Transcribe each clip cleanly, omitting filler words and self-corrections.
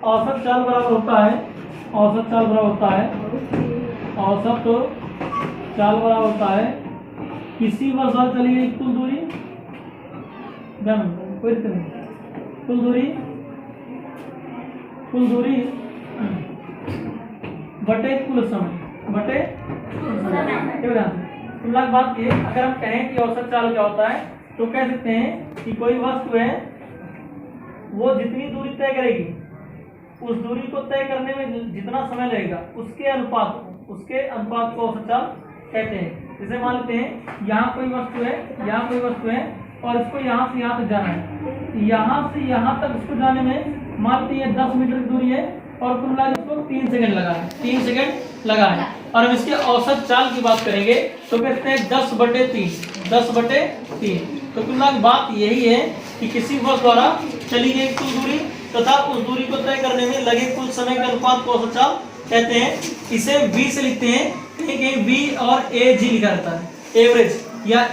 औसत चाल बराबर होता है, औसत चाल बराबर होता है, औसत चाल बराबर होता है किसी वर्ष द्वारा चली गई कुल दूरी, कोई दिक्कत नहीं, कुल दूरी बटे कुल समय, बटे तुम लोग बात ये, अगर हम कहें कि औसत चाल क्या होता है तो कह सकते हैं कि कोई वस्तु है वो जितनी दूरी तय करेगी उस दूरी को तय करने में जितना समय लगेगा उसके अनुपात को औसत चाल कहते हैं। जैसे मान लेते हैं यहाँ कोई वस्तु है, यहाँ कोई वस्तु है और इसको यहाँ से यहाँ तक जाना है, यहाँ से यहाँ तक उसको जाने में मान लेते हैं 10 मीटर की दूरी है और कुल मिला इसको 3 सेकंड लगा है, 3 सेकंड लगा है। और हम इसके औसत चाल की बात करेंगे तो कहते हैं 10/3, 10/3। तो कुल मिला बात यही है कि किसी वस्तु द्वारा चली गई कुल दूरी तथा उस दूरी को तय करने में लगे कुल समय के अनुपात को औसत चाल कहते हैं। इसे V से लिखते हैं, कहीं V और AG लिखा रहता है, एवरेज या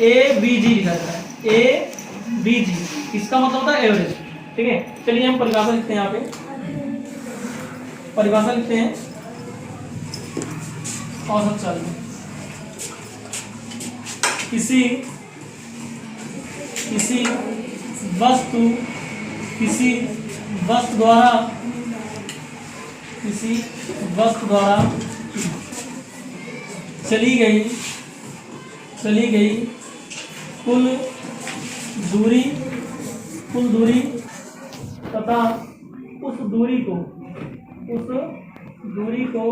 AVG लिखा रहता है, AVG इसका मतलब होता है एवरेज। ठीक है, चलिए हम परिभाषा लिखते हैं, यहाँ पे परिभाषा लिखते हैं औसत चाल में। किसी वस्तु द्वारा चली गई कुल दूरी तथा उस दूरी को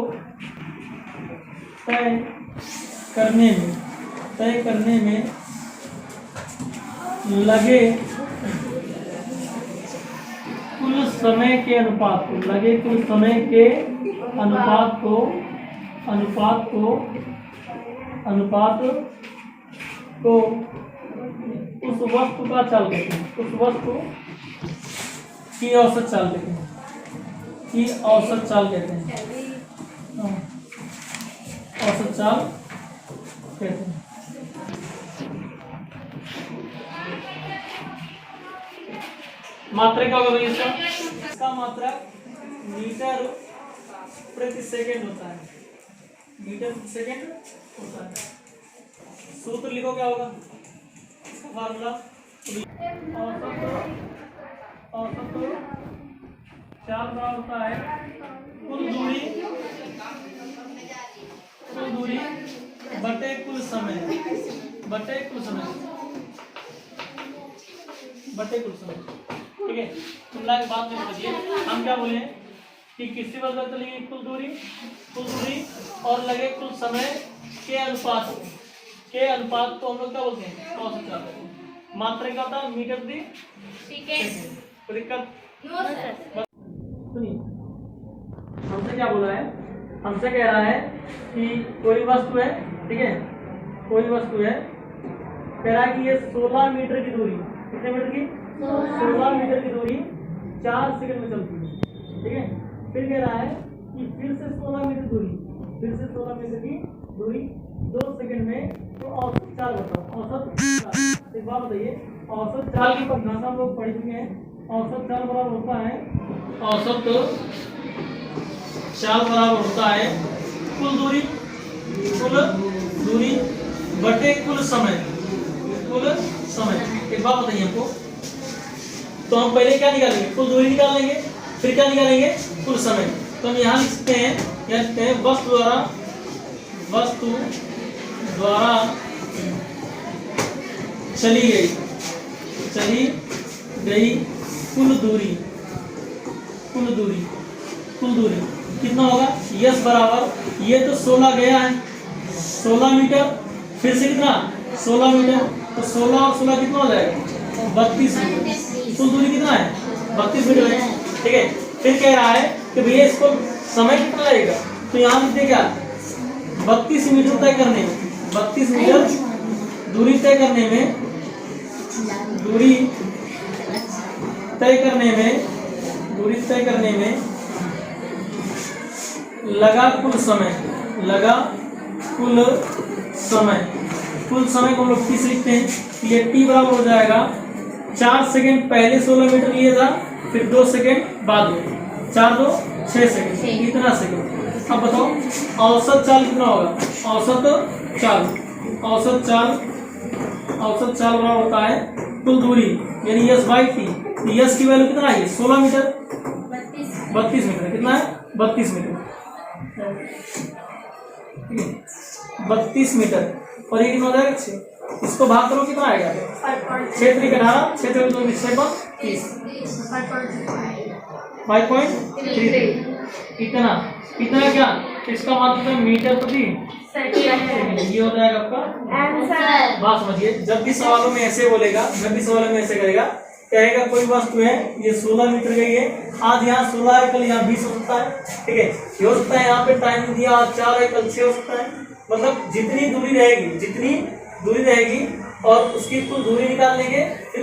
तय करने में लगे कुल समय के अनुपात को उस वस्तु का चाल कहते हैं, उस वस्तु की औसत चाल कहते हैं, औसत चाल कहते हैं। मात्रा क्या होगा भाई इसका मात्रक मीटर प्रति सेकंड होता है, मीटर प्रति सेकंड होता है। सूत्र लिखो क्या होगा इसका फार्मूला, औसत चाल बराबर होता है कुल दूरी बटे कुल समय। ठीक है, तुम लोग बात में समझिए, हम क्या बोले कि किसी वजह चली गई कुल दूरी और लगे कुल समय के अनुपात को हम लोग क्या बोलते हैं, औसत चाल कहते हैं। मात्रा क्या होता है, मीटर प्रति सेकंड। कोई दिक्कत? सुनिए, हमसे क्या बोला है, हमसे कह रहा है कि कोई वस्तु है, ठीक है, कोई वस्तु है, कह रहा है कि ये 16 मीटर की दूरी, कितने मीटर की, 16 मीटर की दूरी 4 सेकंड में चलती है। ठीक है, फिर कह रहा है कि फिर से 16 मीटर की दूरी 2 सेकंड में, तो औसत चाल बताओ, औसत चाल। एक बात बताइए, औसत चाल की परिभाषा हम लोग पढ़ चुके हैं। औसत चाल बराबर होता है, औसत चाल बराबर होता है कुल दूरी बटे कुल समय। एक बात बताइए हमको, तो हम पहले क्या निकालेंगे, कुल दूरी निकाल लेंगे, फिर क्या निकालेंगे, कुल समय। तो हम यहाँ लिखते हैं वस्तु द्वारा चली गई कुल दूरी कितना होगा, यस बराबर, ये तो 16 गया है, 16 मीटर, फिर से कितना 16 मीटर, तो 16 और 16 कितना हो जाएगा, 32 मीटर। कुल दूरी कितना है, 32 मीटर है। ठीक है, फिर कह रहा है कि भैया इसको समय कितना लगेगा, तो यहाँ लिखते क्या, 32 मीटर तय करने में, 32 मीटर दूरी तय करने में लगा कुल समय को हम लोग किस लिखते हैं, ये टी बराबर हो जाएगा 4 सेकंड पहले 16 मीटर लिए था फिर 2 सेकेंड बाद में, 4 2 6 सेकेंड, इतना सेकेंड। अब बताओ औसत चाल कितना होगा? औसत चाल बराबर होता है कुल दूरी यानी यस बाई टी। यस की वैल्यू कितना है? 16 मीटर, 32 मीटर। कितना है? 32 मीटर, 32 मीटर। और ये कितना हो जाएगा? 6। इसको भाग करो कितना आएगा? 6 3 18, 6 3 2 30, 5.3। इतना क्या? इसका मतलब है मीटर प्रति सेकंड। ये हो जाएगा आपका आंसर। बात समझिए, जब भी सवालों में ऐसे बोलेगा, जब भी सवालों में ऐसे करेगा, कहेगा कोई वस्तु है ये 16 मीटर गई है, आज यहाँ 16 है, कल यहाँ 20 हो सकता है। ठीक है, ये हो सकता है यहाँ पे टाइम दिया आज 4 है, कल 6 हो सकता है। मतलब जितनी दूरी रहेगी और उसकी कुल दूरी निकाल लेंगे, फिर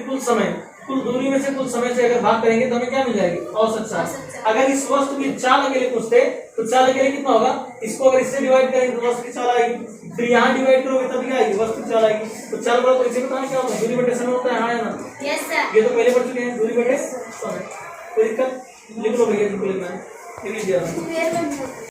कुल दूरी में से कुल समय से अगर भाग करेंगे तो हमें क्या मिल जाएगी? औसत चाल। अगर इस वस्तु की चाल अकेले पूछते तो चाल अकेले कितना होगा? इसको अगर इससे डिवाइड करेंगे तो वस्तु की चाल आएगी, फिर यहाँ डिवाइड करोगे तब क्या आएगी? वस्तु की चाल आएगी। तो चाल बराबर इसे बताना क्या होता है? दूरी बटे समय होता है, हाँ या ना? Yes sir. ये तो पहले पढ़ चुके हैं, दूरी बटे